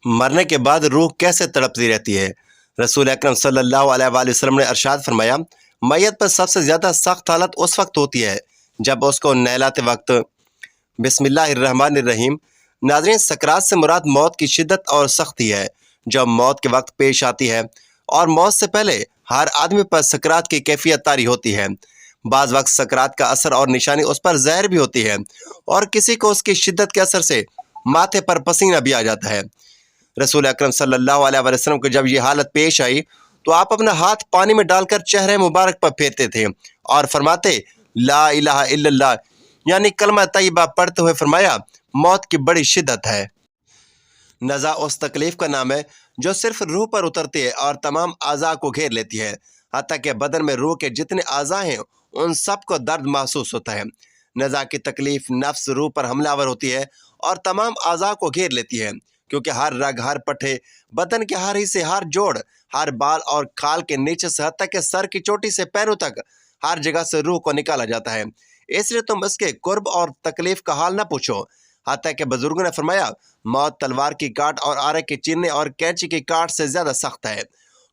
मरने के बाद रूह कैसे तड़पती रहती है। रसूल अकरम सल्लल्लाहु अलैहि वसल्लम ने इरशाद फरमाया, मैयत पर सबसे ज़्यादा सख्त हालत उस वक्त होती है जब उसको नहलाते वक्त बिस्मिल्लाहिर्रहमानिर्रहीम। नाज़रीन, सकरात से मुराद मौत की शिद्दत और सख्ती है जो मौत के वक्त पेश आती है, और मौत से पहले हर आदमी पर सकरात की कैफियत तारी होती है। बाज़ वक्त सकरात का असर और निशानी उस पर जहर भी होती है, और किसी को उसकी शिद्दत के असर से माथे पर पसीना भी आ जाता है। रसूल अकरम सल्लल्लाहु अलैहि वसल्लम को जब ये हालत पेश आई तो आप अपना हाथ पानी में डालकर चेहरे मुबारक पर फेरते थे और फरमाते, ला इलाहा इल्लल्लाह, यानी कलमा तैयबा पढ़ते हुए फरमाया, मौत की बड़ी शिद्दत है। नज़ा उस तकलीफ का नाम है जो सिर्फ रूह पर उतरती है और तमाम आज़ा को घेर लेती है। हत्ता कि बदन में रूह के जितने आज़ा हैं उन सब को दर्द महसूस होता है। नज़ा की तकलीफ नफ्स रूह पर हमलावर होती है और तमाम आज़ा को घेर लेती है, क्योंकि हर रग, हर पट्टे, बदन के हर हिस्से, हर जोड़, हर बाल और खाल के नीचे से हत्ता के सर की चोटी से पैरों तक हर जगह से रूह को निकाला जाता है। इसलिए तुम इसके कुर्ब और तकलीफ का हाल न पूछो। हत्ता के बुजुर्गों ने फरमाया, मौत तलवार की काट और आरे के चीरने और कैंची की काट से ज़्यादा सख्त है,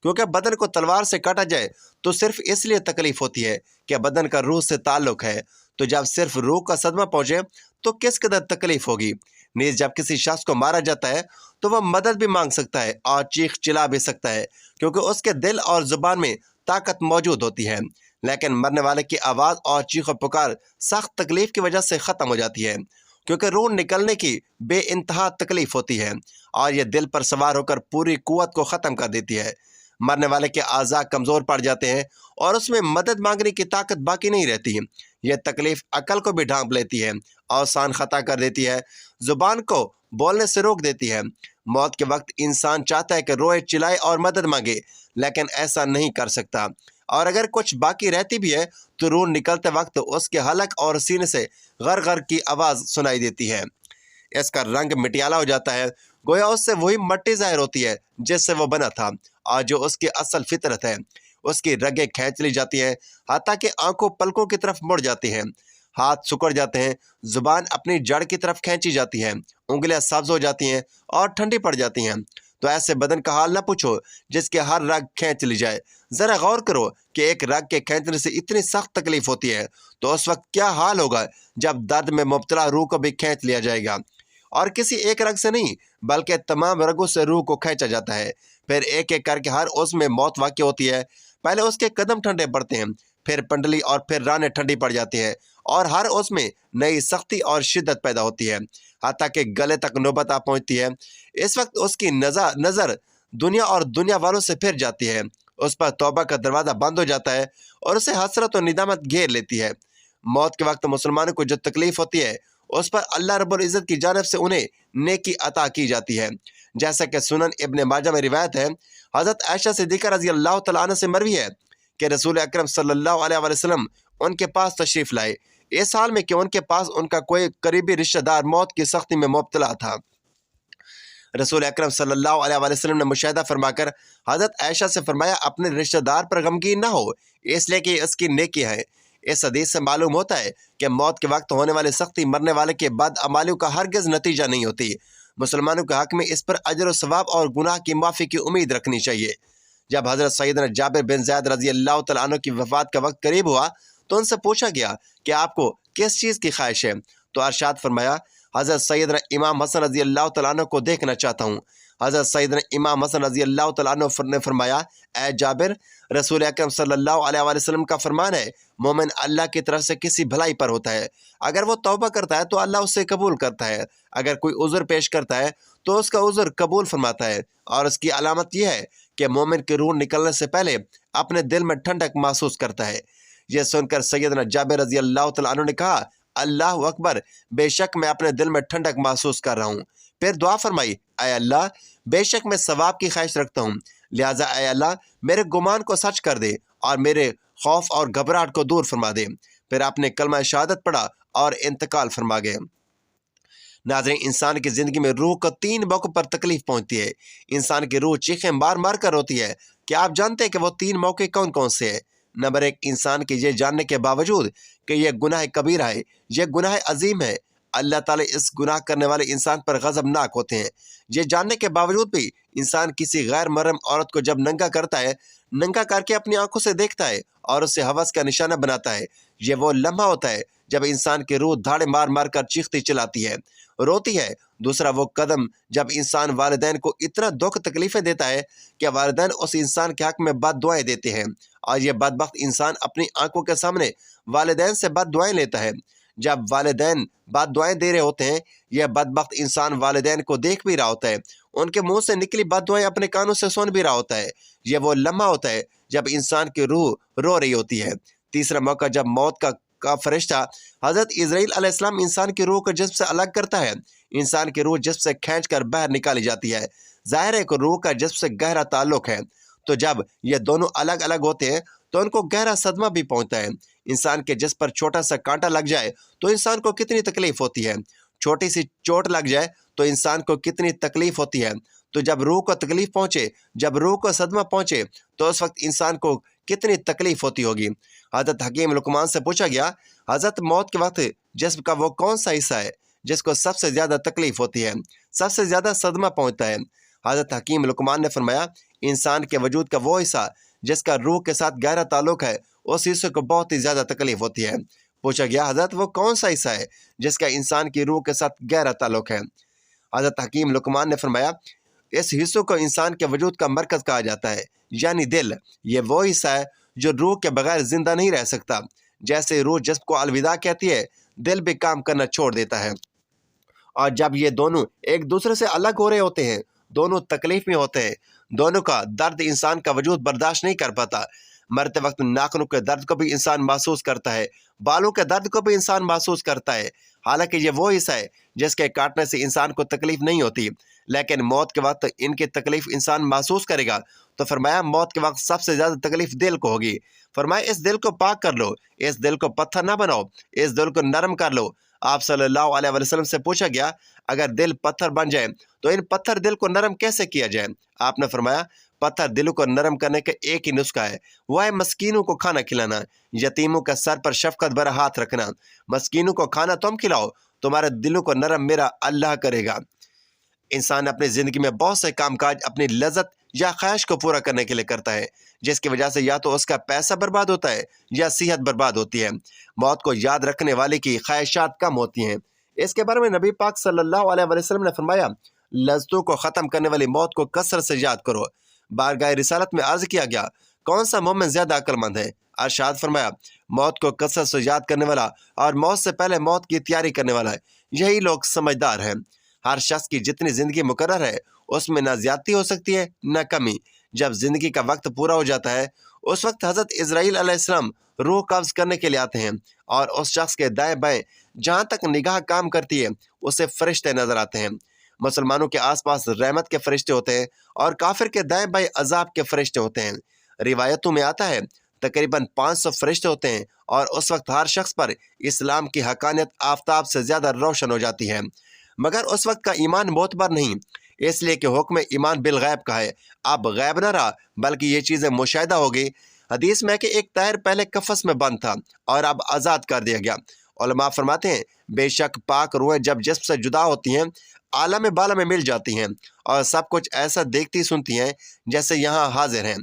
क्योंकि बदन को तलवार से काटा जाए तो सिर्फ इसलिए तकलीफ होती है कि बदन का रूह से ताल्लुक है, तो जब सिर्फ रूह का सदमा पहुंचे तो किस कदर तकलीफ होगी। नीज जब किसी शख्स को मारा जाता है तो वह मदद भी मांग सकता है और चीख चिल्ला भी सकता है, क्योंकि उसके दिल और जुबान में ताकत मौजूद होती है। लेकिन मरने वाले की आवाज़ और चीख पुकार सख्त तकलीफ की वजह से ख़त्म हो जाती है, क्योंकि रूह निकलने की बेइंतहा तकलीफ होती है और यह दिल पर सवार होकर पूरी कुव्वत को ख़त्म कर देती है। मरने वाले के आज़ा कमज़ोर पड़ जाते हैं और उसमें मदद मांगने की ताकत बाकी नहीं रहती। यह तकलीफ अकल को भी ढांप लेती है और सान खता कर देती है, ज़ुबान को बोलने से रोक देती है। मौत के वक्त इंसान चाहता है कि रोए, चिल्लाए और मदद मांगे, लेकिन ऐसा नहीं कर सकता, और अगर कुछ बाकी रहती भी है तो रूह निकलते वक्त उसके हलक और सीने से गर गर की आवाज़ सुनाई देती है। इसका रंग मिटियाला हो जाता है, गोया उससे वही मट्टी ज़ाहिर होती है जिससे वो बना था और जो उसकी असल फितरत है। उसकी रगें खींच ली जाती हैं, हत्ता कि आंखों पलकों की तरफ मुड़ जाती हैं, हाथ सिकुड़ जाते हैं, जुबान अपनी जड़ की तरफ खींची जाती है, उंगलियां सब्ज हो जाती हैं और ठंडी पड़ जाती हैं। तो ऐसे बदन का हाल न पूछो जिसके हर रग खींच ली जाए। ज़रा गौर करो कि एक रग के खींचने से इतनी सख्त तकलीफ होती है, तो उस वक्त क्या हाल होगा जब दर्द में मुब्तला रूह को भी खींच लिया जाएगा, और किसी एक रग से नहीं बल्कि तमाम रगों से रूह को खींचा जाता है। फिर एक एक करके हर उस में मौत वाक़ई होती है। पहले उसके कदम ठंडे पड़ते हैं, फिर पंडली और फिर रानें ठंडी पड़ जाती हैं, और हर उसमें नई सख्ती और शिद्दत पैदा होती है, हत्ता कि गले तक नौबत आ पहुँचती है। इस वक्त उसकी नज़र दुनिया और दुनिया वालों से फिर जाती है, उस पर तौबा का दरवाज़ा बंद हो जाता है और उसे हसरत और निदामत घेर लेती है। मौत के वक्त मुसलमानों को जो तकलीफ़ होती है उस पर अल्लाह रब्बुल इज़्ज़त की जानिब से उन्हें नेकी अता की जाती है, जैसा कि सुनन इब्न माजा में रिवायत है। हज़रत आयशा सिद्दीक़ा रज़ी अल्लाह तआला अन्हा से मरवी है कि रसूल अकरम सल्लल्लाहु अलैहि वसल्लम उनके पास तशरीफ़ लाए, इस हाल में कि उनके पास उनका कोई करीबी रिश्तेदार मौत की सख्ती में मुब्तला था। रसूल अकरम सल्लल्लाहु अलैहि वसल्लम ने मुशाहिदा फरमाकर हज़रत आयशा से फरमाया, अपने रिश्तेदार पर गमगीन ना हो, इसलिए कि इसकी नेकी है। इस हदीस से मालूम होता है कि मौत के वक्त होने वाली सख्ती मरने वाले के बदअमालियों का हरगिज़ नतीजा नहीं होती। मुसलमानों के हक़ में इस पर अजर व सवाब और गुनाह की माफ़ी की उम्मीद रखनी चाहिए। जब हज़रत सैयदना जाबिर बिन ज़ैद रज़ी अल्लाह तआला अन्हु की वफ़ात का वक्त करीब हुआ तो उनसे पूछा गया कि आपको किस चीज़ की ख्वाहिश है, तो अरशाद फरमाया, हज़रत सैयदना इमाम हसन रज़ी अल्लाह तआला अन्हु को देखना चाहता हूँ। हज़रत सैयदना इमाम हसन रज़ी अल्लाह तआला अन्हु ने फरमाया, ऐ जाबिर, रसूल अकरम सल्लल्लाहु अलैहि वसल्लम का फरमान है, मोमिन अल्लाह की तरफ से किसी भलाई पर होता है, अगर वो तौबा करता है तो अल्लाह उससे कबूल करता है, अगर कोई उज़्र पेश करता है तो उसका उज़्र कबूल फरमाता है, और उसकी अलामत यह है कि मोमिन की रूह निकलने से पहले अपने दिल में ठंडक महसूस करता है। यह सुनकर सैयदना जाबिर रज़ी अल्लाह तआला अन्हु ने कहा, अल्लाह अकबर, बेशक मैं अपने दिल में ठंडक महसूस कर रहा हूँ। फिर दुआ फरमाई, ऐ अल्लाह, बेशक मैं सवाब की ख्वाहिश रखता हूँ, लिहाजा ऐ अल्लाह मेरे गुमान को सच कर दे और मेरे खौफ और घबराहट को दूर फरमा दे। फिर आपने कलमा शहादत पढ़ा और इंतकाल फरमा गए। नाज़रीन, इंसान की ज़िंदगी में रूह को 3 मौक़ों पर तकलीफ़ पहुँचती है। इंसान की रूह चीखें मार मार कर रोती है। क्या आप जानते हैं कि वो 3 मौके कौन कौन से हैं? नंबर 1, इंसान के ये जानने के बावजूद कि यह गुनाह कबीरा है, यह गुनाह अजीम है, اللہ ताला इस गुनाह करने वाले इंसान पर गजबनाक होते हैं। ये जानने के बावजूद भी इंसान किसी गैर महरम औरत को जब नंगा करता है, नंगा करके अपनी आंखों से देखता है और उससे हवस का निशाना बनाता है, ये वो लम्हा होता है जब इंसान की रूह धाड़े मार मार कर चीखती चिल्लाती है, रोती है। दूसरा वो कदम जब इंसान वालिदैन को इतना दुख तकलीफें देता है कि वालिदैन उस इंसान के हक में बद-दुआएं देते हैं और ये बदबख्त इंसान अपनी आंखों के सामने वालिदैन से बद-दुआएं लेता है। जब वालिदैन बद-दुआएं दे रहे होते हैं, यह बदबख्त इंसान वालिदैन को देख भी रहा होता है, उनके मुंह से निकली बद-दुआएं अपने कानों से सुन भी रहा होता है। यह वो लम्हा होता है जब इंसान की रूह रो रही होती है। तीसरा मौका जब मौत का फरिश्ता हजरत इजराइल अलैहिस्सलाम इंसान की रूह को जिस्म से अलग करता है। इंसान की रूह जिस्म से खींचकर बाहर निकाली जाती है। जाहिर है कि रूह का जिस्म से गहरा ताल्लुक है, तो जब ये दोनों अलग अलग होते हैं तो उनको गहरा सदमा भी पहुंचता है। इंसान के जिस्म पर छोटा सा कांटा लग जाए तो इंसान को कितनी तकलीफ होती है, छोटी सी चोट लग जाए तो इंसान को कितनी तकलीफ होती है। तो जब रूह को तकलीफ पहुंचे, जब रूह को सदमा पहुंचे तो उस वक्त इंसान को कितनी तकलीफ होती होगी। हजरत हकीम लुकमान से पूछा गया, हजरत मौत के वक्त जिस्म का वो कौन सा हिस्सा है जिसको सबसे ज्यादा तकलीफ होती है, सबसे ज्यादा सदमा पहुंचता है। हजरत हकीम लुकमान ने फरमाया, इंसान के वजूद का वो हिस्सा जिसका रूह के साथ गहरा ताल्लुक है, उस हिस्से को बहुत ही ज्यादा तकलीफ होती है। पूछा गया, हजरत वो कौन सा हिस्सा है जिसका इंसान की रूह के साथ गहरा ताल्लुक है। हजरत हकीम लुकमान ने फरमाया, इस हिस्सों को इंसान के वजूद का मरकज कहा जाता है, यानी दिल। ये वो हिस्सा है जो रूह के बगैर जिंदा नहीं रह सकता। जैसे रूह जिस्म को अलविदा कहती है, दिल भी काम करना छोड़ देता है। और जब ये दोनों एक दूसरे से अलग हो रहे होते हैं, दोनों तकलीफ में होते हैं, दोनों का दर्द इंसान का वजूद बर्दाश्त नहीं कर पाता। मरते वक्त नाखूनों के दर्द को भी इंसान महसूस करता है, बालों के दर्द को भी इंसान महसूस करता है। हालांकि ये वो हिस्सा है जिसके काटने से इंसान को तकलीफ नहीं होती, लेकिन मौत के वक्त इनकी तकलीफ इंसान महसूस करेगा। तो फरमाया, मौत के वक्त सबसे ज्यादा तकलीफ दिल को होगी। फरमाया, इस दिल को पाक कर लो, इस दिल को पत्थर ना बनाओ, इस दिल को नरम कर लो। आप सल्लल्लाहु अलैहि वसल्लम से पूछा गया, अगर दिल पत्थर बन जाए तो इन पत्थर दिल को नरम कैसे किया जाए। आपने फरमाया, पत्थर दिलों को नरम करने का एक ही नुस्खा है, वह है मस्कीनों को खाना खिलाना, यतीमों का सर पर शफकत भरा हाथ रखना। मस्कीनों को खाना तुम खिलाओ, तुम्हारे दिलों को नरम मेरा अल्लाह करेगा। इंसान अपनी ज़िंदगी में बहुत से कामकाज अपनी लज्जत या ख्वाहिश को पूरा करने के लिए करता है, जिसकी वजह से या तो उसका पैसा बर्बाद होता है या सेहत बर्बाद होती है। मौत को याद रखने वाले की ख्वाहिशात कम होती हैं। इसके बारे में नबी पाक सल्लल्लाहु अलैहि वसल्लम ने फरमाया, लज्जतों को ख़त्म करने वाली मौत को कसरत से याद करो। बारगाह रिसालत में अर्ज किया गया, कौन सा मोमिन ज़्यादा अक्लमंद है। अरशाद फरमाया, मौत को कसरत से याद करने वाला और मौत से पहले मौत की तैयारी करने वाला, यही लोग समझदार हैं। हर शख्स की जितनी ज़िंदगी मुकर्रर है उसमें न ज़्यादती हो सकती है न कमी। जब ज़िंदगी का वक्त पूरा हो जाता है उस वक्त हज़रत इजराइल अलैहिस्सलाम रूह कब्ज़ करने के लिए आते हैं और उस शख्स के दाएं बाएं जहाँ तक निगाह काम करती है उसे फरिश्ते नजर आते हैं। मुसलमानों के आसपास रहमत के फरिश्ते होते हैं और काफिर के दाएं बाएं अजाब के फरिश्ते होते हैं। रिवायतों में आता है तकरीबन 500 फरिश्ते होते हैं और उस वक्त हर शख्स पर इस्लाम की हकानियत आफताब से ज़्यादा रोशन हो जाती है। मगर उस वक्त का ईमान मोतबर नहीं, इसलिए कि हुक्म ईमान बिल गैब का है। अब गैब न रहा बल्कि ये चीज़ें मुशाहिदा हो गई। हदीस में कि एक तैर पहले कफस में बंद था और अब आज़ाद कर दिया गया। उलमा फरमाते हैं, बेशक पाक रूहें जब जिस्म से जुदा होती हैं आलम बाला में मिल जाती हैं और सब कुछ ऐसा देखती सुनती हैं जैसे यहाँ हाजिर हैं।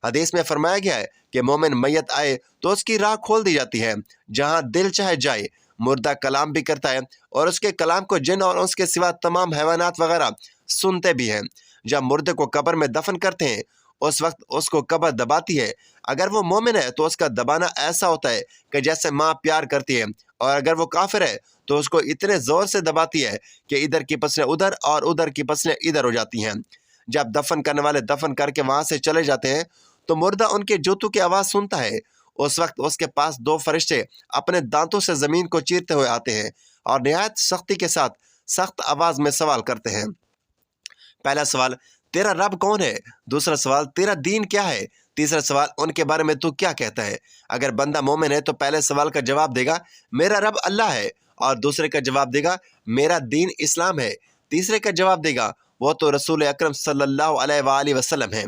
हदीस में फरमाया गया है कि मोमिन मैयत आए तो उसकी राह खोल दी जाती है, जहाँ दिल चाहे जाए। मुर्दा कलाम भी करता है और उसके कलाम को जिन और उसके सिवा तमाम हैवानात वगैरह सुनते भी हैं। जब मुर्दे को कब्र में दफन करते हैं उस वक्त उसको कब्र दबाती है। अगर वो मोमिन है तो उसका दबाना ऐसा होता है कि जैसे माँ प्यार करती है, और अगर वो काफिर है तो उसको इतने ज़ोर से दबाती है कि इधर की पसलें उधर और उधर की पसलें इधर हो जाती हैं। जब दफन करने वाले दफन करके वहाँ से चले जाते हैं तो मुर्दा उनके जूतों की आवाज़ सुनता है। उस वक्त उसके पास 2 फरिश्ते अपने दांतों से ज़मीन को चीरते हुए आते हैं और निहायत सख्ती के साथ सख्त आवाज़ में सवाल करते हैं। पहला सवाल, तेरा रब कौन है? दूसरा सवाल, तेरा दीन क्या है? तीसरा सवाल, उनके बारे में तू क्या कहता है? अगर बंदा मोमिन है तो पहले सवाल का जवाब देगा मेरा रब अल्लाह है, और दूसरे का जवाब देगा मेरा दीन इस्लाम है। तीसरे का जवाब देगा वो तो रसूल अकरम सल्लल्लाहु अलैहि वसल्लम है।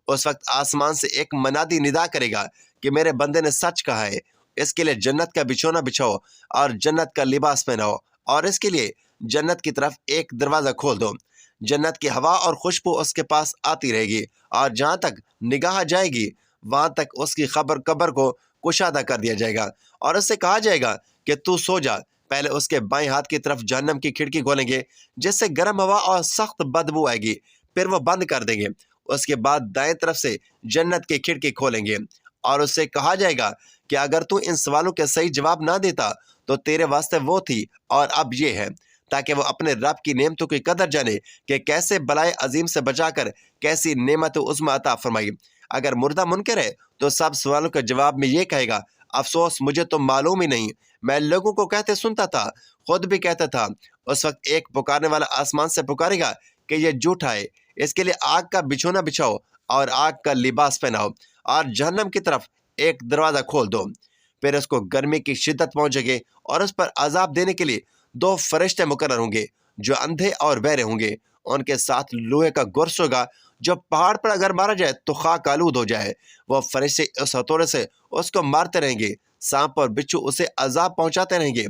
उस वक्त आसमान से एक मनादी निदा करेगा कि मेरे बंदे ने सच कहा है, इसके लिए जन्नत का बिछोना बिछाओ और जन्नत का लिबास पहनाओ اور اس کے لیے جنت کی طرف ایک دروازہ کھول دو۔ جنت کی ہوا اور خوشبو اس کے پاس آتی رہے گی، اور جہاں تک نگاہ جائے گی وہاں تک اس کی قبر کو کشادہ کر دیا جائے گا، اور اس سے کہا جائے گا کہ تو سو جا۔ پہلے اس کے بائیں ہاتھ کی طرف جہنم کی کھڑکی کھولیں گے جس سے گرم ہوا اور سخت بدبو آئے گی، پھر وہ بند کر دیں گے۔ اس کے بعد دائیں طرف سے جنت کی کھڑکی کھولیں گے، اور اس سے کہا جائے گا کہ اگر تو ان سوالوں کے صحیح جواب نہ دیتا تو تیرے واسطے وہ تھی اور اب یہ ہے، تاکہ وہ اپنے رب کی نعمتوں کی قدر جانے کہ کیسے بلائے عظیم سے بچا کر کیسی نعمت عظمی عطا فرمائی۔ اگر مردہ منکر ہے تو سب سوالوں کے جواب میں یہ کہے گا، افسوس مجھے تو معلوم ہی نہیں، میں لوگوں کو کہتے سنتا تھا، خود بھی کہتا تھا۔ اس وقت ایک پکارنے والا آسمان سے پکارے گا کہ یہ جھوٹا ہے، اس کے لیے آگ کا بچھونا بچھاؤ اور آگ کا لباس پہناؤ، اور جہنم کی طرف ایک دروازہ کھول دو۔ پھر اس کو گرمی کی شدت پہنچے گی، اور اس پر عذاب دینے کے لیے 2 فرشتے مقرر ہوں گے جو اندھے اور بہرے ہوں گے۔ ان کے ساتھ لوہے کا گرس ہوگا، جو پہاڑ پر اگر مارا جائے تو خاک آلود ہو جائے۔ وہ فرشتے اس ہتھوڑے سے اس کو مارتے رہیں گے، سانپ اور بچھو اسے عذاب پہنچاتے رہیں گے۔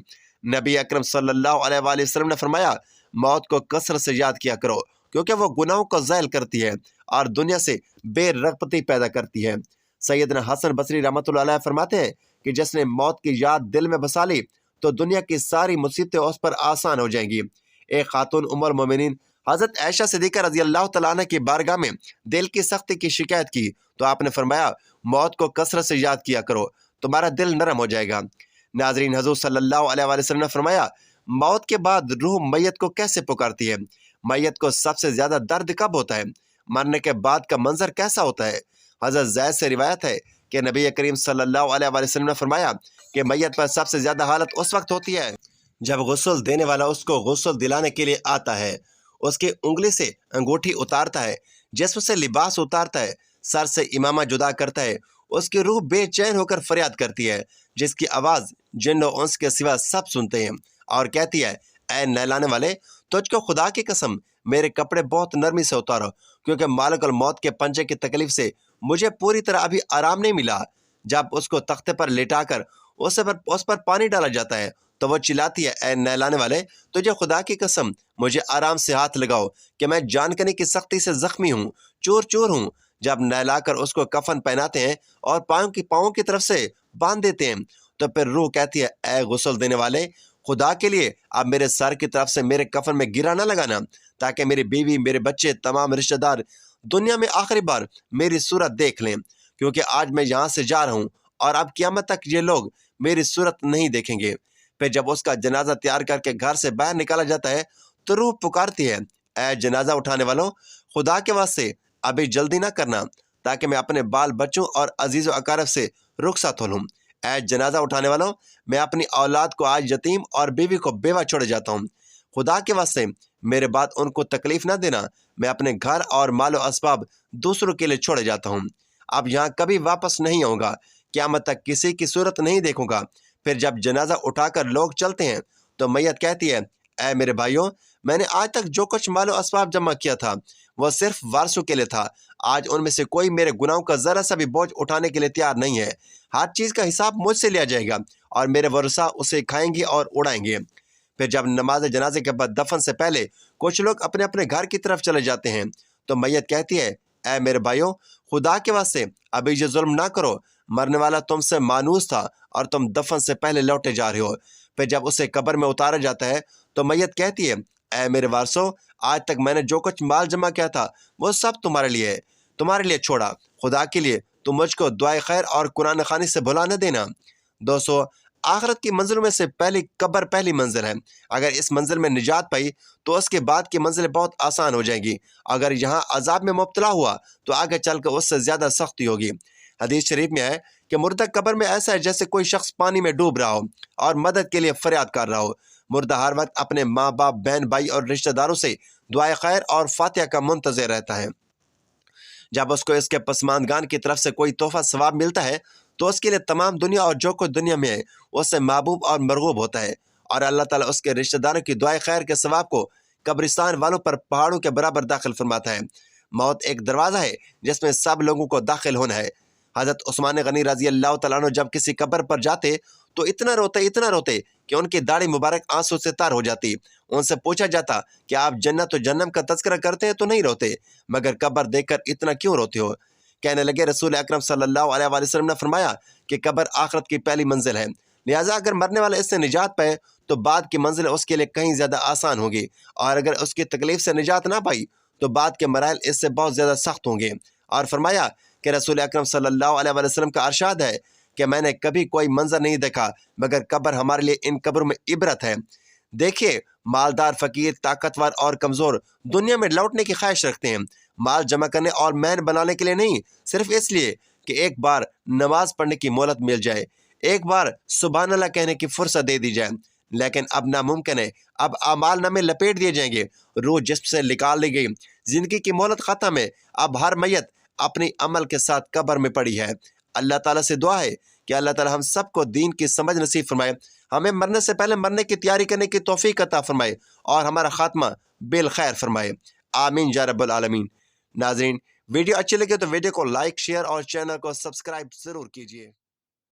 نبی اکرم صلی اللہ علیہ وآلہ وسلم نے فرمایا، موت کو کثرت سے یاد کیا کرو، کیونکہ وہ گناہوں کو ذیل کرتی ہے اور دنیا سے بے رغبتی پیدا کرتی ہے۔ سیدنا حسن بصری رحمۃ اللہ علیہ فرماتے ہیں کہ جس نے موت کی یاد دل میں بسا لی تو دنیا کی ساری مصیبتیں اس پر آسان ہو جائیں گی۔ ایک خاتون ام المومنین حضرت عائشہ صدیقہ رضی اللہ تعالیٰ عنہ کی بارگاہ میں دل کی سختی کی شکایت کی تو آپ نے فرمایا، موت کو کثرت سے یاد کیا کرو، تمہارا دل نرم ہو جائے گا۔ ناظرین، حضور صلی اللہ علیہ وآلہ وسلم نے فرمایا، موت کے بعد روح میت کو کیسے پکارتی ہے؟ میت کو سب سے زیادہ درد کب ہوتا ہے؟ مرنے کے بعد کا منظر کیسا ہوتا ہے؟ حضرت زید سے روایت ہے کہ نبی کریم صلی اللہ علیہ وآلہ وسلم نے فرمایا کہ میت پر سب سے زیادہ حالت اس وقت ہوتی ہے جب غسل دینے والا اس کو غسل دلانے کے لیے آتا ہے، اس کی انگلی سے انگوٹھی اتارتا ہے، جسم سے لباس اتارتا ہے، سر سے امامہ جدا کرتا ہے، اس کی روح بے چین ہو کر فریاد کرتی ہے، جس کی آواز جن و انس کے سوا سب سنتے ہیں، اور کہتی ہے، اے نہلانے والے، تجھ کو خدا کی قسم میرے کپڑے بہت نرمی سے اتارو، کیونکہ مالک الموت کے پنجے کی تکلیف سے مجھے پوری طرح ابھی آرام نہیں ملا۔ جب اس کو تختے پر لٹا کر اس پر پانی ڈالا جاتا ہے تو وہ چلاتی ہے، اے نہلانے والے، تجھے خدا کی قسم مجھے آرام سے ہاتھ لگاؤ کہ میں جان کنی کی سختی سے زخمی ہوں، چور چور ہوں۔ جب نہلا کر اس کو کفن پہناتے ہیں اور پاؤں کی طرف سے باندھ دیتے ہیں تو پھر روح کہتی ہے، اے غسل دینے والے، خدا کے لیے اب میرے سر کی طرف سے میرے کفن میں گرا نہ لگانا، تاکہ میری بیوی، میرے بچے، تمام رشتہ دار دنیا میں آخری بار میری صورت دیکھ لیں، کیونکہ آج میں یہاں سے جا رہا ہوں اور اب قیامت تک یہ لوگ میری صورت نہیں دیکھیں گے۔ پھر جب اس کا جنازہ تیار کر کے گھر سے باہر نکالا جاتا ہے تو روح پکارتی ہے، اے جنازہ اٹھانے والوں، خدا کے واسطے ابھی جلدی نہ کرنا، تاکہ میں اپنے بال بچوں اور عزیز و اقارب سے رخصت ہو لوں۔ اے جنازہ اٹھانے والوں، میں اپنی اولاد کو آج یتیم اور بیوی کو بیوہ چھوڑے جاتا ہوں، خدا کے واسطے میرے بعد ان کو تکلیف نہ دینا، میں اپنے گھر اور مال و اسباب دوسروں کے لیے چھوڑے جاتا ہوں، اب یہاں کبھی واپس نہیں آؤں گا، قیامت تک کسی کی صورت نہیں دیکھوں گا۔ پھر جب جنازہ اٹھا کر لوگ چلتے ہیں تو میت کہتی ہے، اے میرے بھائیوں، میں نے آج تک جو کچھ مال و اسباب جمع کیا تھا وہ صرف وارثوں کے لیے تھا، آج ان میں سے کوئی میرے گناہوں کا ذرا سا بھی بوجھ اٹھانے کے لیے تیار نہیں ہے، ہر چیز کا حساب مجھ سے لیا جائے گا اور میرے ورثاء اسے کھائیں گے اور اڑائیں گے۔ پھر جب نماز جنازے کے بعد دفن سے پہلے کچھ لوگ اپنے اپنے گھر کی طرف چلے جاتے ہیں تو میت کہتی ہے، اے میرے بھائیوں، خدا کے واسطے ابھی یہ ظلم نہ کرو، مرنے والا تم سے مانوس تھا اور تم دفن سے پہلے لوٹے جا رہے ہو۔ پھر جب اسے قبر میں اتارا جاتا ہے تو میت کہتی ہے، اے میرے وارثوں، آج تک میں نے جو کچھ مال جمع کیا تھا وہ سب تمہارے لیے ہے، تمہارے لیے چھوڑا، خدا کے لیے تم مجھ کو دعائے خیر اور قرآن خوانی سے بھلا نہ دینا۔ دوستو، آخرت کی منزلوں میں سے پہلی قبر پہلی منزل ہے۔ اگر اس منزل میں نجات پائی تو اس کے بعد کی منزلیں بہت آسان ہو جائیں گی، اگر یہاں عذاب میں مبتلا ہوا تو آگے چل کر اس سے زیادہ سختی ہوگی۔ حدیث شریف میں ہے کہ مردہ قبر میں ایسا ہے جیسے کوئی شخص پانی میں ڈوب رہا ہو اور مدد کے لیے فریاد کر رہا ہو۔ مردہ ہر وقت اپنے ماں باپ، بہن بھائی اور رشتہ داروں سے دعائے خیر اور فاتحہ کا منتظر رہتا ہے۔ جب اس کو اس کے پسماندگان کی طرف سے کوئی تحفہ ثواب ملتا ہے تو اس کے لیے تمام دنیا اور جو کچھ دنیا میں ہے اس سے محبوب اور مرغوب ہوتا ہے، اور اللہ تعالیٰ اس کے رشتہ داروں کی دعائے خیر کے ثواب کو قبرستان والوں پر پہاڑوں کے برابر داخل فرماتا ہے۔ موت ایک دروازہ ہے جس میں سب لوگوں کو داخل ہونا ہے۔ حضرت عثمان غنی رضی اللہ تعالیٰ عنہ جب کسی قبر پر جاتے تو اتنا روتے کہ ان کی داڑھی مبارک آنسو سے تر ہو جاتی۔ ان سے پوچھا جاتا کہ آپ جنت و جہنم کا تذکرہ کرتے ہیں تو نہیں روتے، مگر قبر دیکھ کر اتنا کیوں روتے ہو؟ کہنے لگے رسول اکرم صلی اللہ علیہ وآلہ وسلم نے فرمایا کہ قبر آخرت کی پہلی منزل ہے، لہٰذا اگر مرنے والا اس سے نجات پائے تو بعد کی منزل اس کے لیے کہیں زیادہ آسان ہوگی، اور اگر اس کی تکلیف سے نجات نہ پائی تو بعد کے مراحل اس سے بہت زیادہ سخت ہوں گے۔ اور فرمایا کہ رسول اکرم صلی اللہ علیہ وآلہ وسلم کا ارشاد ہے کہ میں نے کبھی کوئی منظر نہیں دیکھا مگر قبر ہمارے لیے ان قبروں میں عبرت ہے۔ دیکھیے، مالدار، فقیر، طاقتور اور کمزور دنیا میں لوٹنے کی خواہش رکھتے ہیں، مال جمع کرنے اور مین بنانے کے لیے نہیں، صرف اس لیے کہ ایک بار نماز پڑھنے کی مہلت مل جائے، ایک بار سبحان اللہ کہنے کی فرصت دے دی جائے۔ لیکن اب ناممکن ہے، اب اعمال نامے لپیٹ دیے جائیں گے، روح جسم سے نکال لی گئی، زندگی کی مہلت ختم ہے، اب ہر میت اپنی عمل کے ساتھ قبر میں پڑی ہے۔ اللہ تعالیٰ سے دعا ہے کہ اللہ تعالیٰ ہم سب کو دین کی سمجھ نصیب فرمائے، ہمیں مرنے سے پہلے مرنے کی تیاری کرنے کی توفیق عطا فرمائے اور ہمارا خاتمہ بالخیر فرمائے، آمین یا رب العالمین۔ ناظرین، ویڈیو اچھی لگے تو ویڈیو کو لائک، شیئر اور چینل کو سبسکرائب ضرور کیجیے۔